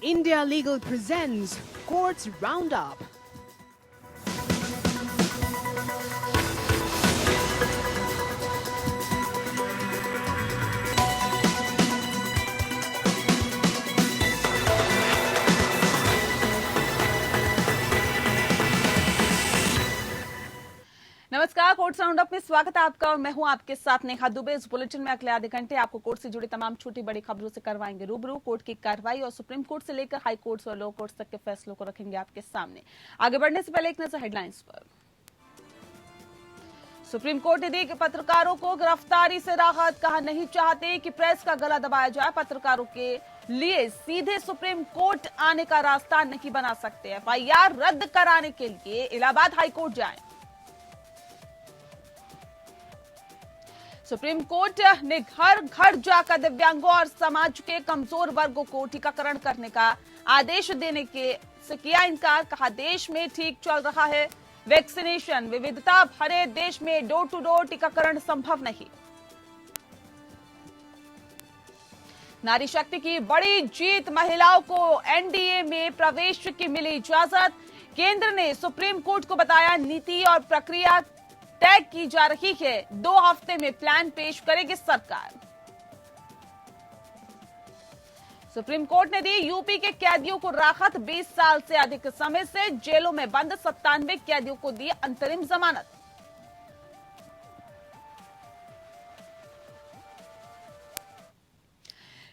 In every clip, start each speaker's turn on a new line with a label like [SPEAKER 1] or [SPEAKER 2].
[SPEAKER 1] India Legal presents Courts Roundup.
[SPEAKER 2] नमस्कार, court roundup में स्वागत है आपका और मैं हूं आपके साथ नेहा दुबे। इस बुलेटिन में अगले आधे घंटे आपको कोर्ट से जुड़ी तमाम छोटी बड़ी खबरों से करवाएंगे रूबरू। कोर्ट की कार्रवाई और सुप्रीम कोर्ट से लेकर हाई कोर्ट और लो कोर्ट तक के फैसलों को रखेंगे आपके सामने। आगे बढ़ने से पहले एक नजर हेडलाइंस पर। सुप्रीम कोर्ट ने दी कि पत्रकारों को गिरफ्तारी से राहत, कहा नहीं चाहते कि प्रेस का गला दबाया जाए। पत्रकारों के लिए सीधे सुप्रीम कोर्ट आने का रास्ता नहीं बना सकते। एफआईआर रद्द कराने के लिए इलाहाबाद हाईकोर्ट जाएं। सुप्रीम कोर्ट ने घर घर जाकर दिव्यांगों और समाज के कमजोर वर्गों को टीकाकरण करने का आदेश देने के से किया इनकार। कहा देश में ठीक चल रहा है वैक्सीनेशन, विविधता भरे देश में डोर टू डोर टीकाकरण संभव नहीं। नारी शक्ति की बड़ी जीत, महिलाओं को एनडीए में प्रवेश की मिली इजाजत। केंद्र ने सुप्रीम कोर्ट को बताया नीति और प्रक्रिया तय की जा रही है, 2 हफ्ते में प्लान पेश करेगी सरकार। सुप्रीम कोर्ट ने दी यूपी के कैदियों को राहत, 20 साल से अधिक समय से जेलों में बंद 97 कैदियों को दी अंतरिम जमानत।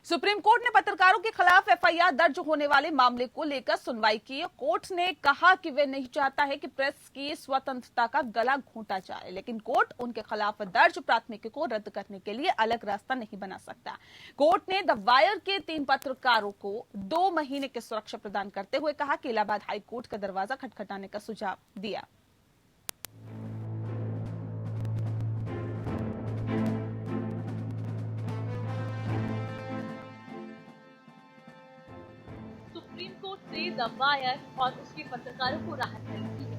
[SPEAKER 2] सुप्रीम कोर्ट ने पत्रकारों के खिलाफ एफआईआर दर्ज होने वाले मामले को लेकर सुनवाई की। कोर्ट ने कहा कि वे नहीं चाहता है कि प्रेस की स्वतंत्रता का गला घोंटा जाए, लेकिन कोर्ट उनके खिलाफ दर्ज प्राथमिकी को रद्द करने के लिए अलग रास्ता नहीं बना सकता। कोर्ट ने द वायर के 3 पत्रकारों को 2 महीने की सुरक्षा प्रदान करते हुए कहा कि इलाहाबाद हाईकोर्ट का दरवाजा खटखटाने का सुझाव दिया।
[SPEAKER 3] सुप्रीम कोर्ट से द वायर और उसके पत्रकारों को राहत मिली है।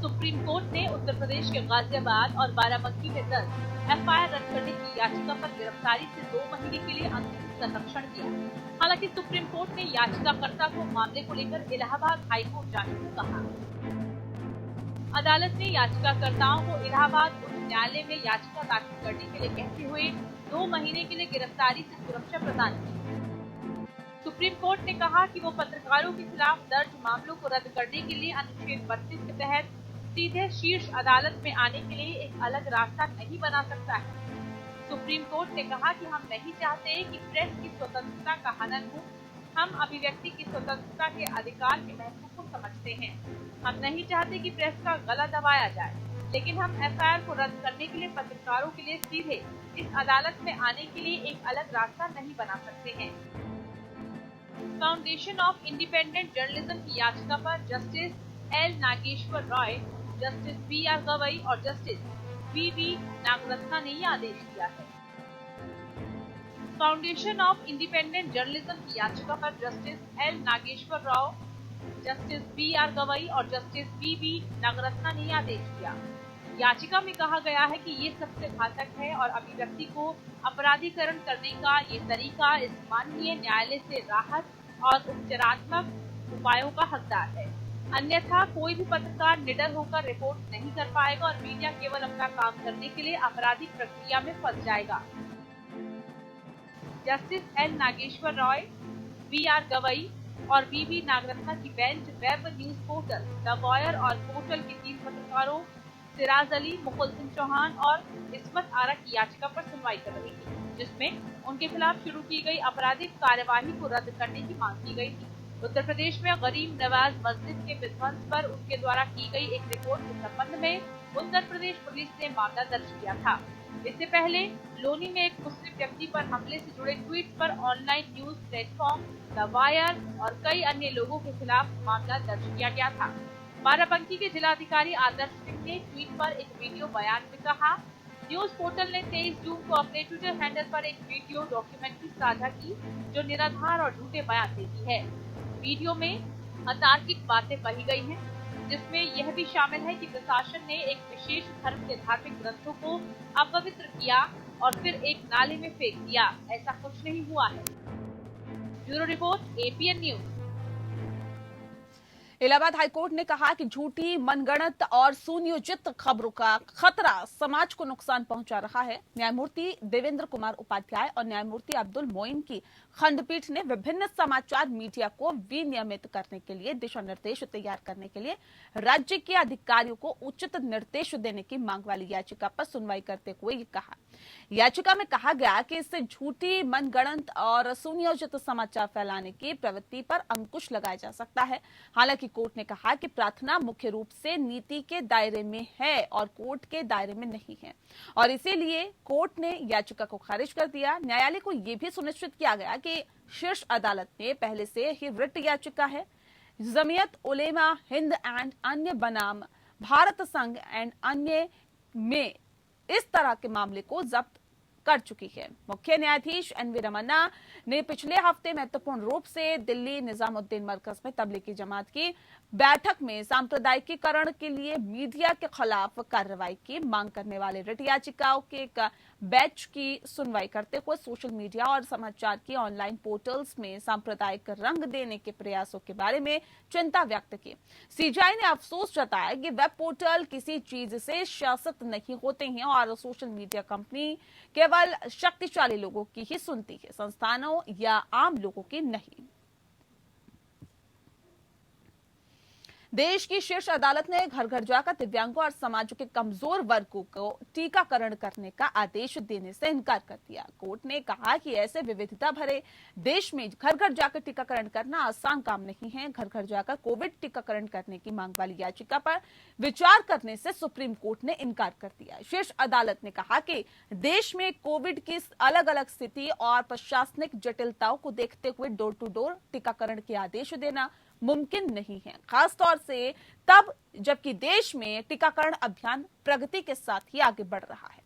[SPEAKER 3] सुप्रीम कोर्ट ने उत्तर प्रदेश के गाजियाबाद और बाराबंकी में दर्ज एफआईआर रद्द करने की याचिका पर गिरफ्तारी से 2 महीने के लिए अंतरिम संरक्षण दिया। हालांकि सुप्रीम कोर्ट ने याचिकाकर्ता को मामले को लेकर इलाहाबाद हाईकोर्ट जाने को कहा। अदालत ने याचिकाकर्ताओं को इलाहाबाद उच्च न्यायालय में याचिका दाखिल करने के लिए कहते हुए 2 महीने के लिए गिरफ्तारी से सुरक्षा प्रदान की। सुप्रीम कोर्ट ने कहा कि वो पत्रकारों के खिलाफ दर्ज मामलों को रद्द करने के लिए अनुच्छेद 32 के तहत सीधे शीर्ष अदालत में आने के लिए एक अलग रास्ता नहीं बना सकता है। सुप्रीम कोर्ट ने कहा कि हम नहीं चाहते कि प्रेस की स्वतंत्रता का हनन हो। हम अभिव्यक्ति की स्वतंत्रता के अधिकार के महत्व को समझते हैं। हम नहीं चाहते कि प्रेस का गला दबाया जाए, लेकिन हम एफआईआर को रद्द करने के लिए पत्रकारों के लिए सीधे इस अदालत में आने के लिए एक अलग रास्ता नहीं बना सकते हैं। फाउंडेशन ऑफ इंडिपेंडेंट जर्नलिज्म की याचिका पर justice L Nageshwar Roy, justice B R. Gavai और जस्टिस वी.वी. नागरत्ना ने यह आदेश दिया है। फाउंडेशन ऑफ इंडिपेंडेंट जर्नलिज्म की याचिका पर justice L Nageshwar Rao, justice B R. Gavai और जस्टिस वी.वी. नागरत्ना ने यह आदेश दिया। याचिका में कहा गया है कि ये सबसे घातक है और अभिव्यक्ति को अपराधीकरण करने का ये तरीका इस माननीय न्यायालय से राहत और उपचारात्मक उपायों का हकदार है। अन्यथा कोई भी पत्रकार निडर होकर रिपोर्ट नहीं कर पाएगा और मीडिया केवल अपना काम करने के लिए आपराधिक प्रक्रिया में फंस जाएगा। Justice L Nageshwar Roy, B R. Gavai और वी.वी. नागरत्ना की bench web news portal the Wire और पोर्टल के 3 पत्रकारों सिराज अली, मुकुल सिंह चौहान और इस्मत आरा की याचिका पर सुनवाई कर रही थी, जिसमें उनके खिलाफ शुरू की गई आपराधिक कार्यवाही को रद्द करने की मांग की गई थी। उत्तर प्रदेश में गरीब नवाज मस्जिद के विध्वंस पर उनके द्वारा की गई एक रिपोर्ट के संबंध में उत्तर प्रदेश पुलिस ने मामला दर्ज किया था। इससे पहले लोनी में एक मुस्लिम व्यक्ति पर हमले से जुड़े ट्वीट पर online news platform the Wire और कई अन्य लोगों के खिलाफ मामला दर्ज किया गया था। बाराबंकी के जिलाधिकारी आदर्श सिंह ने ट्वीट पर एक वीडियो बयान में कहा, न्यूज पोर्टल ने 23 जून को अपने ट्विटर हैंडल पर एक वीडियो डॉक्यूमेंट्री साझा की जो निराधार और झूठे बयान देती है। वीडियो में अतार्किक बातें कही गई हैं, जिसमें यह भी शामिल है कि प्रशासन ने एक विशेष धर्म के धार्मिक ग्रंथों को अपवित्र किया और फिर एक नाले में फेंक दिया। ऐसा कुछ नहीं हुआ है। Bureau report, APN news.
[SPEAKER 2] Allahabad high court ने कहा कि झूठी, मनगढ़ंत और सुनियोजित खबरों का खतरा समाज को नुकसान पहुंचा रहा है। न्यायमूर्ति देवेंद्र कुमार उपाध्याय और न्यायमूर्ति अब्दुल मोइन की खंडपीठ ने विभिन्न समाचार मीडिया को विनियमित करने के लिए दिशा निर्देश तैयार करने के लिए राज्य के अधिकारियों को उचित निर्देश देने की मांग वाली याचिका पर सुनवाई करते हुए ये कहा। याचिका में कहा गया कि इससे झूठी, मनगढ़ंत और सुनियोजित समाचार फैलाने की प्रवृत्ति पर अंकुश लगाया जा सकता है। हालांकि कोर्ट ने कहा कि प्रार्थना मुख्य रूप से नीति के दायरे में है और कोर्ट के दायरे में नहीं है, और इसीलिए कोर्ट ने याचिका को खारिज कर दिया। न्यायालय को यह भी सुनिश्चित किया गया कि शीर्ष अदालत ने पहले से ही रिट याचिका है जमीयत उलेमा हिंद एंड अन्य बनाम भारत संघ एंड अन्य में इस तरह के मामले को जब्त कर चुकी है। मुख्य न्यायाधीश एनवी रमन्ना ने पिछले हफ्ते महत्वपूर्ण रूप से दिल्ली निजामुद्दीन मरकज में तबलीगी जमात की बैठक में सांप्रदायिकीकरण के लिए मीडिया के खिलाफ कार्रवाई की मांग करने वाले रिट याचिकाओं के एक बैच की सुनवाई करते हुए सोशल मीडिया और समाचार की ऑनलाइन पोर्टल्स में सांप्रदायिक रंग देने के प्रयासों के बारे में चिंता व्यक्त की। सीजीआई ने अफसोस जताया कि वेब पोर्टल किसी चीज से शासित नहीं होते हैं और सोशल मीडिया कंपनी केवल शक्तिशाली लोगों की ही सुनती है, संस्थानों या आम लोगों की नहीं। देश की शीर्ष अदालत ने घर घर जाकर दिव्यांगों और समाज के कमजोर वर्गों को टीकाकरण करने का आदेश देने से इनकार कर दिया। कोर्ट ने कहा कि ऐसे विविधता भरे देश में घर घर जाकर टीकाकरण करना आसान काम नहीं है। घर घर जाकर कोविड टीकाकरण करने की मांग वाली याचिका पर विचार करने से सुप्रीम कोर्ट ने इनकार कर दिया। शीर्ष अदालत ने कहा कि देश में कोविड की अलग अलग स्थिति और प्रशासनिक जटिलताओं को देखते हुए डोर टू डोर टीकाकरण के आदेश देना मुमकिन नहीं है, खासतौर से तब जबकि देश में टीकाकरण अभियान प्रगति के साथ ही आगे बढ़ रहा है।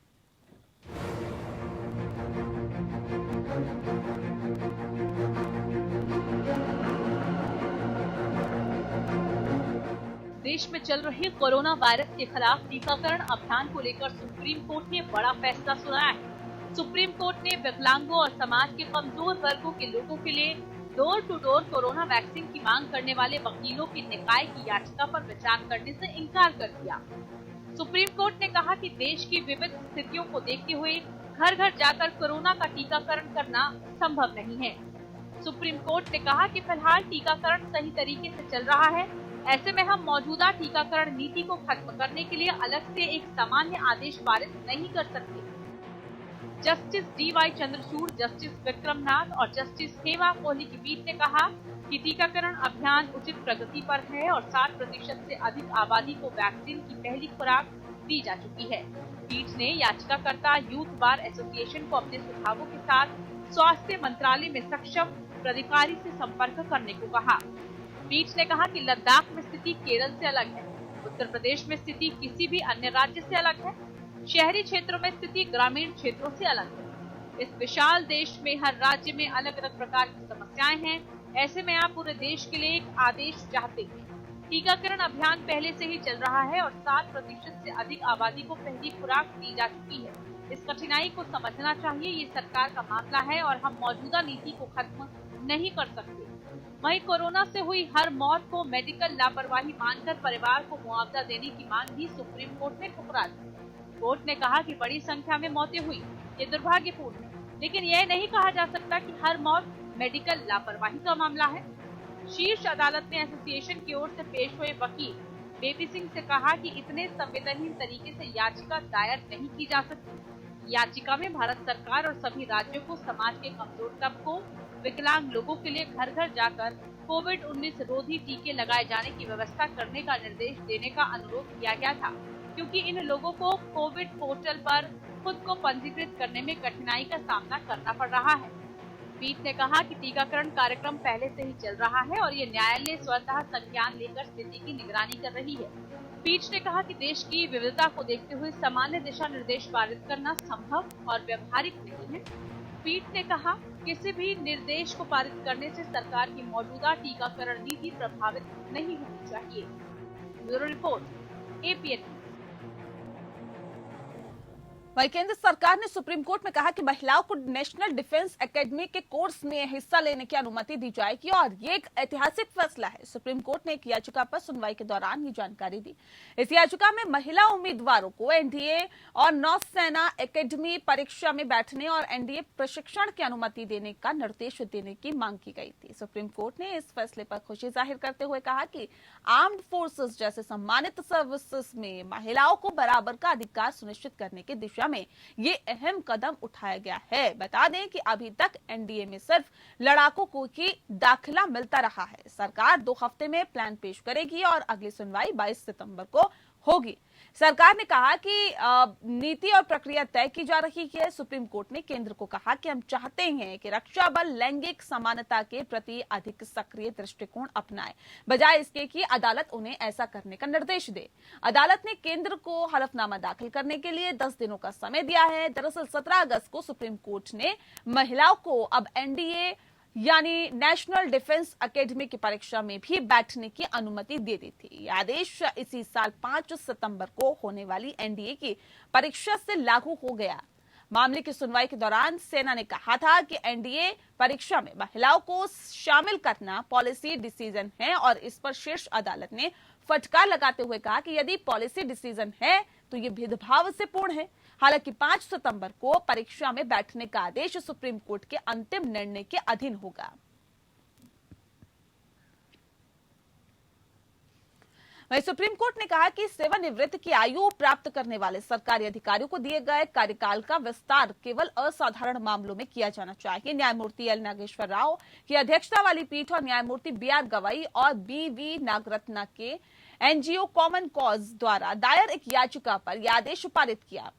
[SPEAKER 3] देश में चल रहे कोरोना वायरस के खिलाफ टीकाकरण अभियान को लेकर सुप्रीम कोर्ट ने बड़ा फैसला सुनाया है। सुप्रीम कोर्ट ने विकलांगों और समाज के कमजोर वर्गों के लोगों के लिए door to door corona vaccine की मांग करने वाले वकीलों की निकाय की याचिका पर विचार करने से इनकार कर दिया। सुप्रीम कोर्ट ने कहा कि देश की विविध स्थितियों को देखते हुए घर घर जाकर कोरोना का टीकाकरण करना संभव नहीं है। सुप्रीम कोर्ट ने कहा कि फिलहाल टीकाकरण सही तरीके से चल रहा है, ऐसे में हम मौजूदा टीकाकरण नीति को खत्म करने के लिए अलग से एक सामान्य आदेश पारित नहीं कर सकते। Justice D.Y.. Chandrachud, justice Vikram Nath और जस्टिस हेमा कोहली की पीठ ने कहा कि टीकाकरण अभियान उचित प्रगति पर है और 60% से अधिक आबादी को वैक्सीन की पहली खुराक दी जा चुकी है। पीठ ने याचिकाकर्ता यूथ बार एसोसिएशन को अपने सुझावों के साथ स्वास्थ्य मंत्रालय में सक्षम प्राधिकारी से संपर्क करने को कहा। पीठ ने कहा कि लद्दाख में स्थिति केरल से अलग है, उत्तर प्रदेश में स्थिति किसी भी अन्य राज्य से अलग है, शहरी क्षेत्रों में स्थिति ग्रामीण क्षेत्रों से अलग है। इस विशाल देश में हर राज्य में अलग अलग प्रकार की समस्याएं हैं। ऐसे में आप पूरे देश के लिए एक आदेश चाहते हैं। टीकाकरण अभियान पहले से ही चल रहा है और 60% से अधिक आबादी को पहली खुराक दी जा चुकी है। इस कठिनाई को समझना चाहिए, ये सरकार का मामला है और हम मौजूदा नीति को खत्म नहीं कर सकते। वहीं कोरोना से हुई हर मौत को मेडिकल लापरवाही मानकर परिवार को मुआवजा देने की मांग भी सुप्रीम कोर्ट ने ठुकरा दी। कोर्ट ने कहा कि बड़ी संख्या में मौतें हुई, ये दुर्भाग्यपूर्ण है, लेकिन यह नहीं कहा जा सकता कि हर मौत मेडिकल लापरवाही का मामला है। शीर्ष अदालत ने एसोसिएशन की ओर से पेश हुए वकील बेबी सिंह से कहा कि इतने संवेदनहीन तरीके से याचिका दायर नहीं की जा सकती। याचिका में भारत सरकार और सभी राज्यों को समाज के कमजोर तबकों, विकलांग लोगों के लिए घर घर जाकर कोविड-19 रोधी टीके लगाए जाने की व्यवस्था करने का निर्देश देने का अनुरोध किया गया था, क्योंकि इन लोगों को कोविड पोर्टल पर खुद को पंजीकृत करने में कठिनाई का सामना करना पड़ रहा है। पीठ ने कहा कि टीकाकरण कार्यक्रम पहले से ही चल रहा है और ये न्यायालय स्वतः संज्ञान लेकर स्थिति की निगरानी कर रही है। पीठ ने कहा कि देश की विविधता को देखते हुए सामान्य दिशा निर्देश पारित करना संभव और व्यवहारिक नहीं है। पीठ ने कहा किसी भी निर्देश को पारित करने से सरकार की मौजूदा टीकाकरण नीति प्रभावित नहीं होनी चाहिए। Bureau report, APN.
[SPEAKER 2] वहीं केंद्र सरकार ने सुप्रीम कोर्ट में कहा कि महिलाओं को नेशनल डिफेंस एकेडमी के कोर्स में हिस्सा लेने की अनुमति दी जाएगी और ये एक ऐतिहासिक फैसला है। सुप्रीम कोर्ट ने एक याचिका पर सुनवाई के दौरान ये जानकारी दी। इस याचिका में महिला उम्मीदवारों को एनडीए और नौसेना एकेडमी परीक्षा में बैठने और एनडीए प्रशिक्षण की अनुमति देने का निर्देश देने की मांग की गई थी। सुप्रीम कोर्ट ने इस फैसले पर खुशी जाहिर करते हुए कहा कि आर्म्ड फोर्सेस जैसे सम्मानित सर्विसेज में महिलाओं को बराबर का अधिकार सुनिश्चित करने की दिशा में ये अहम कदम उठाया गया है। बता दें कि अभी तक एनडीए में सिर्फ लड़ाकों को ही दाखिला मिलता रहा है। सरकार 2 हफ्ते में प्लान पेश करेगी और अगली सुनवाई 22 सितंबर को होगी। सरकार ने कहा कि नीति और प्रक्रिया तय की जा रही है। सुप्रीम कोर्ट ने केंद्र को कहा कि हम चाहते हैं कि रक्षा बल लैंगिक समानता के प्रति अधिक सक्रिय दृष्टिकोण अपनाए, बजाय इसके कि अदालत उन्हें ऐसा करने का निर्देश दे। अदालत ने केंद्र को हलफनामा दाखिल करने के लिए 10 दिनों का समय दिया है। दरअसल 17 अगस्त को सुप्रीम कोर्ट ने महिलाओं को अब एनडीए यानी नेशनल डिफेंस एकेडमी की परीक्षा में भी बैठने की अनुमति दे दी थी। यह आदेश इसी साल 5 सितंबर को होने वाली एनडीए की परीक्षा से लागू हो गया। मामले की सुनवाई के दौरान सेना ने कहा था कि एनडीए परीक्षा में महिलाओं को शामिल करना पॉलिसी डिसीजन है और इस पर शीर्ष अदालत ने फटकार लगाते हुए कहा कि यदि पॉलिसी डिसीजन है तो ये भेदभाव से पूर्ण है। हालांकि 5 सितंबर को परीक्षा में बैठने का आदेश सुप्रीम कोर्ट के अंतिम निर्णय के अधीन होगा। वहीं सुप्रीम कोर्ट ने कहा कि सेवानिवृत्त की आयु प्राप्त करने वाले सरकारी अधिकारियों को दिए गए कार्यकाल का विस्तार केवल असाधारण मामलों में किया जाना चाहिए। न्यायमूर्ति एल नागेश्वर राव की अध्यक्षता वाली पीठ और न्यायमूर्ति बीआर गवई और बीवी नागरत्ना के एनजीओ कॉमन कॉज द्वारा दायर एक याचिका पर यह आदेश पारित किया,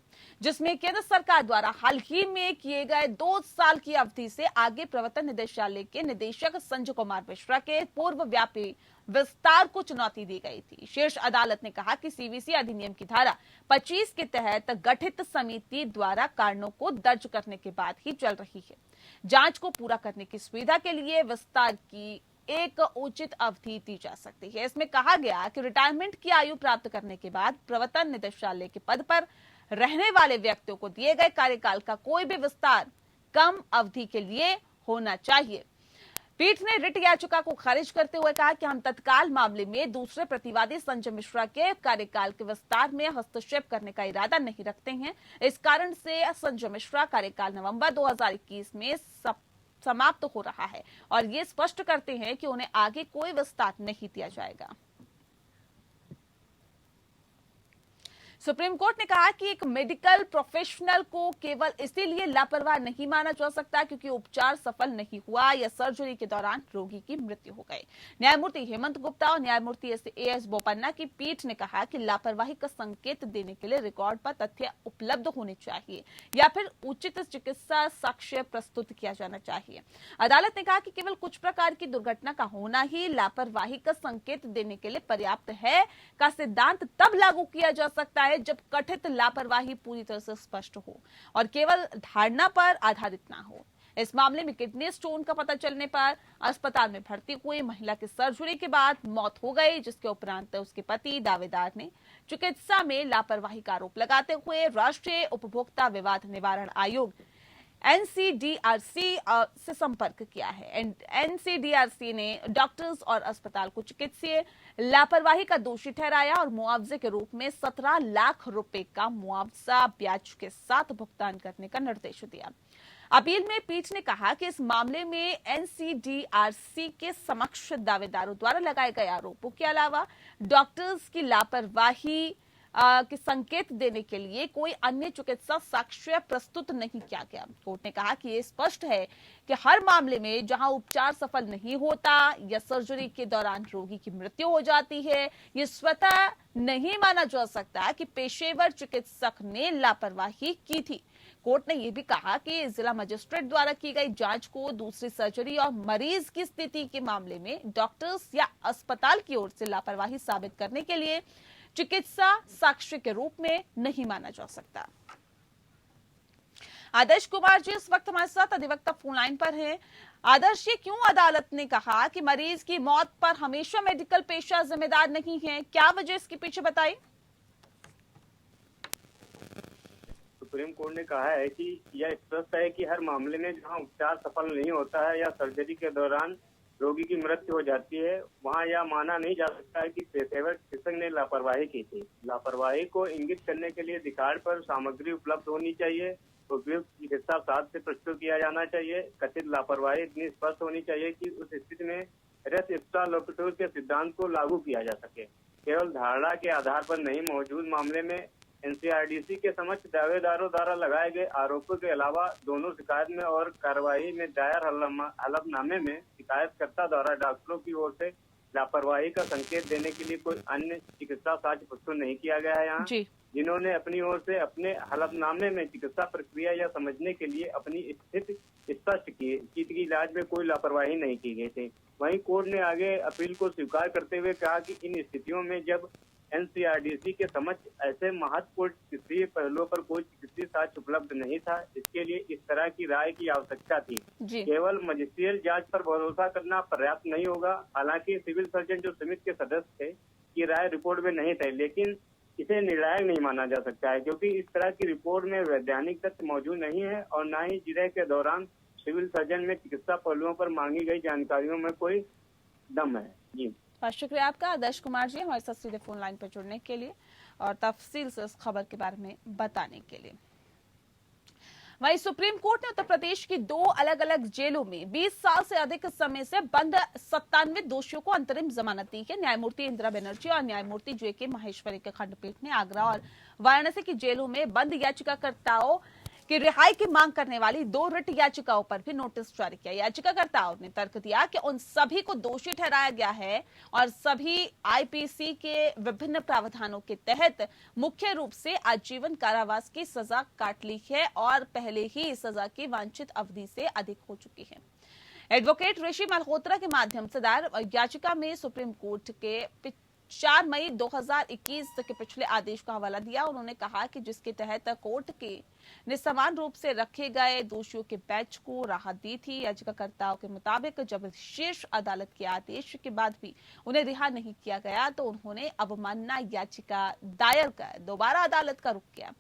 [SPEAKER 2] जिसमें केंद्र सरकार द्वारा हाल ही में किए गए 2 साल की अवधि से आगे प्रवर्तन निदेशालय के निदेशक संजय कुमार मिश्रा के पूर्वव्यापी विस्तार को चुनौती दी गई थी। शीर्ष अदालत ने कहा कि सीवीसी अधिनियम की धारा 25 के तहत गठित समिति द्वारा कारणों को दर्ज करने के बाद ही चल रही है। जांच को पूरा करने की सुविधा के लिए विस्तार की एक उचित अवधि दी जा सकती है। इसमें कहा गया कि रिटायरमेंट की आयु प्राप्त करने के बाद प्रवर्तन निदेशालय के पद पर रहने वाले व्यक्तियों को दिए गए कार्यकाल का कोई भी विस्तार कम अवधि के लिए होना चाहिए। पीठ ने रिट याचिका को खारिज करते हुए कहा कि हम तत्काल मामले में दूसरे प्रतिवादी संजय मिश्रा के कार्यकाल के विस्तार में हस्तक्षेप करने का इरादा नहीं रखते हैं। इस कारण से संजय मिश्रा कार्यकाल नवंबर 2021 में समाप्त हो रहा है और ये स्पष्ट करते हैं कि उन्हें आगे कोई विस्तार नहीं दिया जाएगा। सुप्रीम कोर्ट ने कहा कि एक मेडिकल प्रोफेशनल को केवल इसीलिए लापरवाह नहीं माना जा सकता क्योंकि उपचार सफल नहीं हुआ या सर्जरी के दौरान रोगी की मृत्यु हो गई। न्यायमूर्ति हेमंत गुप्ता और न्यायमूर्ति एस बोपन्ना की पीठ ने कहा कि लापरवाही का संकेत देने के लिए रिकॉर्ड पर तथ्य उपलब्ध होने चाहिए या फिर उचित चिकित्सा साक्ष्य प्रस्तुत किया जाना चाहिए। अदालत ने कहा कि केवल कुछ प्रकार की दुर्घटना का होना ही लापरवाही का संकेत देने के लिए पर्याप्त है का सिद्धांत तब लागू किया जा सकता है जब कथित लापरवाही पूरी तरह से स्पष्ट हो और केवल धारणा पर आधारित ना हो। इस मामले में किडनी स्टोन का पता चलने पर अस्पताल में भर्ती हुई महिला की सर्जरी के बाद मौत हो गई, जिसके उपरांत उसके पति दावेदार ने चिकित्सा में लापरवाही का आरोप लगाते हुए राष्ट्रीय उपभोक्ता विवाद निवारण आयोग एनसीडीआरसी से संपर्क किया है। एनसीडीआरसी ने डॉक्टर्स और अस्पताल को चिकित्सीय लापरवाही का दोषी ठहराया और मुआवजे के रूप में 17 लाख रुपए का मुआवजा ब्याज के साथ भुगतान करने का निर्देश दिया। अपील में पीठ ने कहा कि इस मामले में एनसीडीआरसी के समक्ष दावेदारों द्वारा लगाए गए आरोपों के अलावा डॉक्टर्स की लापरवाही के संकेत देने के लिए कोई अन्य चिकित्सा साक्ष्य प्रस्तुत नहीं किया गया। कोर्ट ने कहा कि यह स्पष्ट है कि हर मामले में जहां उपचार सफल नहीं होता या सर्जरी के दौरान रोगी की मृत्यु हो जाती है, ये स्वतः नहीं माना जा सकता कि पेशेवर चिकित्सक ने लापरवाही की थी। कोर्ट ने यह भी कहा कि जिला मजिस्ट्रेट द्वारा की गई जांच को दूसरी सर्जरी और मरीज की स्थिति के मामले में डॉक्टर्स या अस्पताल की ओर से लापरवाही साबित करने के लिए चिकित्सा साक्ष्य के रूप में नहीं माना जा सकता। आदर्श कुमार जी इस वक्त हमारे साथ अधिवक्ता फोन लाइन पर हैं। आदर्श, ये क्यों अदालत ने कहा कि मरीज की मौत पर हमेशा मेडिकल पेशा जिम्मेदार नहीं है, क्या वजह इसके पीछे बताई?
[SPEAKER 4] सुप्रीम कोर्ट ने कहा है कि यह स्पष्ट है कि हर मामले में जहां उपचार सफल नहीं होता है या सर्जरी के दौरान रोगी की मृत्यु हो जाती है, वहां यह माना नहीं जा सकता है कि पेशेवर चिकित्सक ने लापरवाही की थी। लापरवाही को इंगित करने के लिए रिकॉर्ड पर सामग्री उपलब्ध होनी चाहिए, उपयुक्त चिकित्सा साध से प्रस्तुत किया जाना चाहिए। कथित लापरवाही इतनी स्पष्ट होनी चाहिए कि उस स्थिति में रेस इप्सा लोकेटर के सिद्धांत को लागू किया जा सके। केवल धारणा के आधार पर नहीं, मौजूद मामले में एनसीआरडीसी के समक्ष दावेदारों द्वारा लगाए गए आरोपों के अलावा दोनों शिकायत में और कार्रवाई में दायर हलफनामे में शिकायतकर्ता द्वारा डॉक्टरों की ओर से लापरवाही का संकेत देने के लिए कोई अन्य चिकित्सा साक्ष्य प्रस्तुत नहीं किया गया है। यहाँ जिन्होंने अपनी ओर से अपने हलफनामे में चिकित्सा प्रक्रिया या समझने के लिए अपनी स्थिति स्पष्ट की कि इलाज में कोई लापरवाही नहीं की गई थी। वहीं कोर्ट ने आगे अपील को स्वीकार करते हुए कहा कि इन स्थितियों में जब एनसीआरडीसी के समक्ष ऐसे महत्वपूर्ण चिकित्सीय पहलुओं पर कोई चिकित्सीय साक्ष्य उपलब्ध नहीं था, इसके लिए इस तरह की राय की आवश्यकता थी। केवल मजिस्ट्रियल जांच पर भरोसा करना पर्याप्त नहीं होगा। हालांकि सिविल सर्जन जो समिति के सदस्य थे की राय रिपोर्ट में नहीं थे, लेकिन इसे निर्णायक नहीं माना जा सकता है क्योंकि इस तरह की रिपोर्ट में वैज्ञानिक तथ्य मौजूद नहीं है और न ही जिरह के दौरान सिविल सर्जन में चिकित्सा पहलुओं पर मांगी गई जानकारियों में कोई दम है। जी,
[SPEAKER 2] शुक्रिया आपका आदर्श कुमार जी हमारे साथ सीधे फोन लाइन पर जुड़ने के लिए और तफसील से इस खबर के बारे में बताने के लिए। वहीं सुप्रीम कोर्ट ने उत्तर प्रदेश की 2 अलग अलग जेलों में 20 साल से अधिक समय से बंद 97 दोषियों को अंतरिम जमानत दी है। न्यायमूर्ति इंदिरा बनर्जी और न्यायमूर्ति जेके माहेश्वरी के खंडपीठ ने आगरा और वाराणसी की जेलों में बंद याचिकाकर्ताओं कि रिहाई की मांग करने वाली 2 रिट याचिकाओं पर भी नोटिस जारी किया। याचिकाकर्ताओं ने तर्क दिया कि उन सभी को दोषी ठहराया गया है और सभी आईपीसी के विभिन्न प्रावधानों के तहत मुख्य रूप से आजीवन कारावास की सजा काट ली है और पहले ही इस सजा की वांछित अवधि से अधिक हो चुकी है। एडवोकेट ऋषि मल्होत्रा के माध्यम से दायर याचिका में सुप्रीम कोर्ट के 4 मई 2021 के पिछले आदेश का हवाला दिया। उन्होंने कहा कि जिसके तहत कोर्ट के ने समान रूप से रखे गए दोषियों के बैच को राहत दी थी। याचिकाकर्ताओं के मुताबिक जब शीर्ष अदालत के आदेश के बाद भी उन्हें रिहा नहीं किया गया तो उन्होंने अवमानना याचिका दायर कर दोबारा अदालत का रुख किया।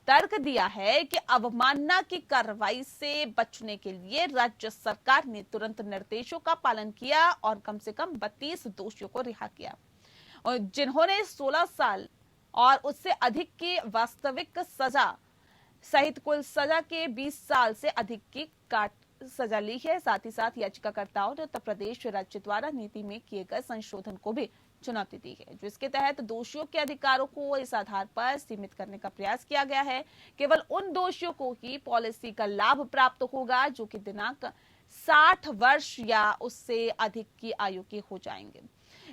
[SPEAKER 2] तर्क दिया है कि अवमानना की कार्रवाई से बचने के लिए राज्य सरकार ने तुरंत निर्देशों का पालन किया और कम से कम 32 दोषियों को रिहा किया और जिन्होंने 16 साल और उससे अधिक की वास्तविक सजा सहित कुल सजा के 20 साल से अधिक की काट सजा ली है। साथ ही साथ याचिकाकर्ताओं ने उत्तर प्रदेश राज्य द्वारा नीति में किए गए संशोधन को भी चुनौती दी है, जिसके तहत दोषियों के अधिकारों को इस आधार पर सीमित करने का प्रयास किया गया है। केवल उन दोषियों को ही पॉलिसी का लाभ प्राप्त होगा जो कि दिनांक 60 वर्ष या उससे अधिक की आयु के हो जाएंगे।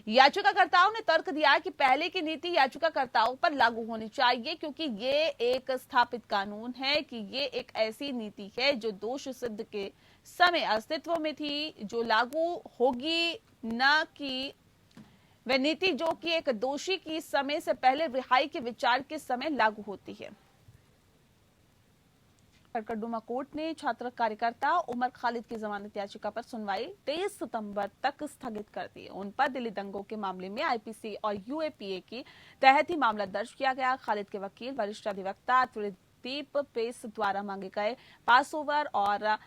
[SPEAKER 2] याचिकाकर्ताओं ने तर्क दिया कि पहले की नीति याचिकाकर्ताओं पर लागू होनी चाहिए क्योंकि ये एक स्थापित कानून है कि ये एक ऐसी नीति है जो दोष सिद्ध के समय अस्तित्व में थी, जो लागू होगी, न कि वह नीति जो कि एक दोषी की समय से पहले रिहाई के विचार के समय लागू होती है। कड़कड़डुमा कोर्ट ने छात्र कार्यकर्ता उमर खालिद की जमानत याचिका पर सुनवाई 23 सितंबर तक स्थगित कर दी। उन पर दिल्ली दंगों के मामले में आईपीसी और यूएपीए के तहत ही मामला दर्ज किया गया। खालिद के वकील वरिष्ठ अधिवक्ता त्रिदीप पेस द्वारा मांगे गए पास ओवर और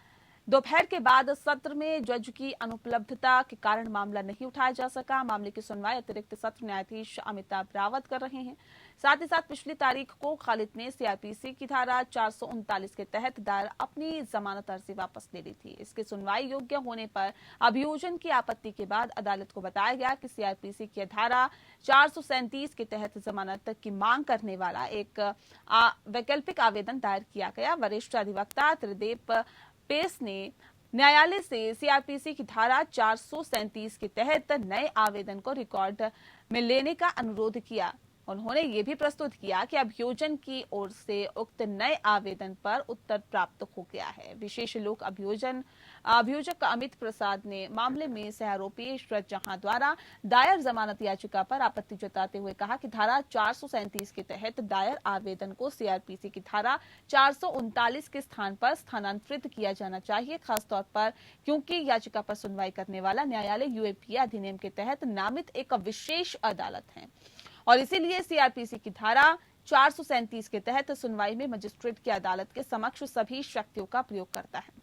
[SPEAKER 2] दोपहर के बाद सत्र में जज की अनुपलब्धता के कारण मामला नहीं उठाया जा सका। मामले की सुनवाई अतिरिक्त सत्र न्यायाधीश अमिताभ रावत कर रहे हैं। साथ ही साथ पिछली तारीख को खालिद ने सीआरपीसी की धारा 439 के तहत दायर अपनी जमानत अर्जी वापस ले ली थी। इसकी सुनवाई योग्य होने पर अभियोजन की आपत्ति के बाद अदालत को बताया गया कि सीआरपीसी की धारा 437 के तहत जमानत की मांग करने वाला एक वैकल्पिक आवेदन दायर किया गया। वरिष्ठ अधिवक्ता त्रिदीप पेस ने न्यायालय से सीआरपीसी की धारा 437 के तहत नए आवेदन को रिकॉर्ड में लेने का अनुरोध किया। उन्होंने ये भी प्रस्तुत किया कि अभियोजन की ओर से उक्त नए आवेदन पर उत्तर प्राप्त हो गया है। विशेष लोक अभियोजक अमित प्रसाद ने मामले में सहारोपी इशरत जहां द्वारा दायर जमानत याचिका पर आपत्ति जताते हुए कहा कि धारा 437 के तहत दायर आवेदन को सीआरपीसी की धारा 439 के स्थान पर स्थानांतरित किया जाना चाहिए, खासतौर पर क्योंकि याचिका पर सुनवाई करने वाला न्यायालय यूएपीए अधिनियम के तहत नामित एक विशेष अदालत है और इसीलिए सीआरपीसी की धारा 437 के तहत सुनवाई में मजिस्ट्रेट की अदालत के समक्ष सभी शक्तियों का प्रयोग करता है।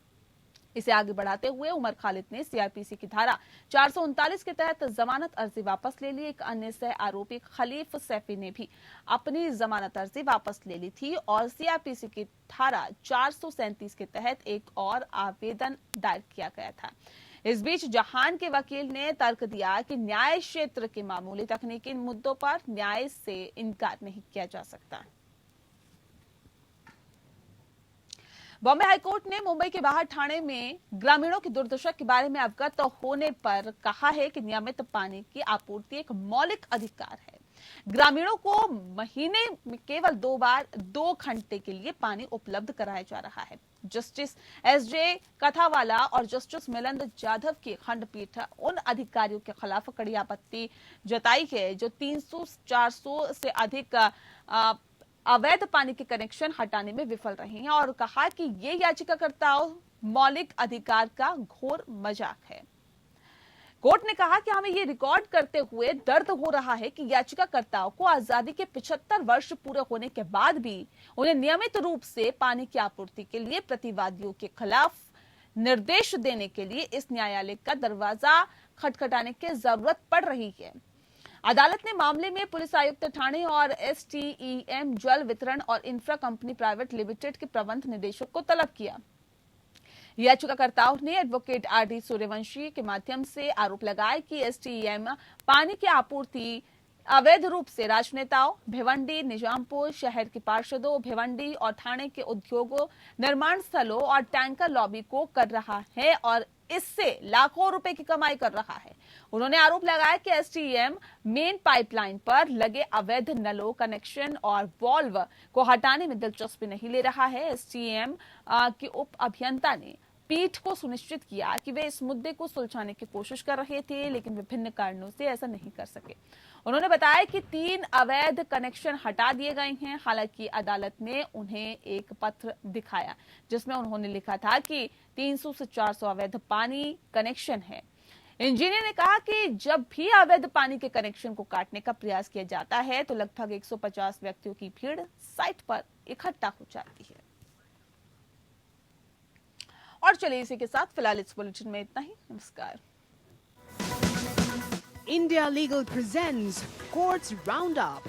[SPEAKER 2] इसे आगे बढ़ाते हुए उमर खालिद ने सीआरपीसी की धारा 439 के तहत जमानत अर्जी वापस ले ली। एक अन्य सह आरोपी खलीफ सैफी ने भी अपनी जमानत अर्जी वापस ले ली थी और सीआरपीसी की धारा 437 के तहत एक और आवेदन दायर किया गया था। इस बीच जहान के वकील ने तर्क दिया कि न्याय क्षेत्र के मामूली तकनीकी मुद्दों पर न्याय से इनकार नहीं किया जा सकता। बॉम्बे हाईकोर्ट ने मुंबई के बाहर ठाणे में ग्रामीणों की दुर्दशा के बारे में अवगत होने पर कहा है कि नियमित पानी की आपूर्ति एक मौलिक अधिकार है। ग्रामीणों को महीने में केवल 2 बार 2 घंटे के लिए पानी उपलब्ध कराया जा रहा है। जस्टिस एसजे कथावाला और जस्टिस मिलिंद जाधव की खंडपीठ उन अधिकारियों के खिलाफ कड़ी आपत्ति जताई है जो 300-400 से अधिक अवैध पानी के कनेक्शन हटाने में विफल रहे हैं और कहा कि ये याचिकाकर्ताओं मौलिक अधिकार का घोर मजाक है। कोर्ट ने कहा कि हमें ये रिकॉर्ड करते हुए दर्द हो रहा है कि याचिकाकर्ताओं को आजादी के 75 वर्ष पूरे होने के बाद भी उन्हें नियमित रूप से पानी की आपूर्ति के लिए प्रतिवादियों के खिलाफ निर्देश देने के लिए इस न्यायालय का दरवाजा खटखटाने की जरूरत पड़ रही है। अदालत ने मामले में पुलिस आयुक्त ठाणे और एसटीईएम जल वितरण और इंफ्रा कंपनी प्राइवेट लिमिटेड के प्रबंध निदेशक को तलब किया। याचिकाकर्ताओं ने एडवोकेट आरडी सूर्यवंशी के माध्यम से आरोप लगाया कि एसटीईएम पानी की आपूर्ति अवैध रूप से राजनेताओं, भिवंडी, निजामपुर शहर के पार्षदों, भिवंडी और ठाणे के उद्योगों, निर्माण स्थलों और टैंकर लॉबी को कर रहा है और इससे लाखों रुपए की कमाई कर रहा है। उन्होंने आरोप लगाया कि एसटीईएम मेन पाइपलाइन पर लगे अवैध नलों, कनेक्शन और वॉल्व को हटाने में दिलचस्पी नहीं ले रहा है। एसटीईएम के उप अभियंता ने पीठ को सुनिश्चित किया कि वे इस मुद्दे को सुलझाने की कोशिश कर रहे थे, लेकिन विभिन्न कारणों से ऐसा नहीं कर सके। उन्होंने बताया कि 3 अवैध कनेक्शन हटा दिए गए हैं। हालांकि अदालत ने उन्हें एक पत्र दिखाया जिसमें उन्होंने लिखा था कि 300 से 400 अवैध पानी कनेक्शन है। इंजीनियर ने कहा कि जब भी अवैध पानी के कनेक्शन को काटने का प्रयास किया जाता है तो लगभग 150 व्यक्तियों की भीड़ साइट पर इकट्ठा हो जाती है। और चलिए इसी के साथ फिलहाल इस बुलेटिन में इतना ही। नमस्कार।
[SPEAKER 1] India Legal presents Courts Roundup.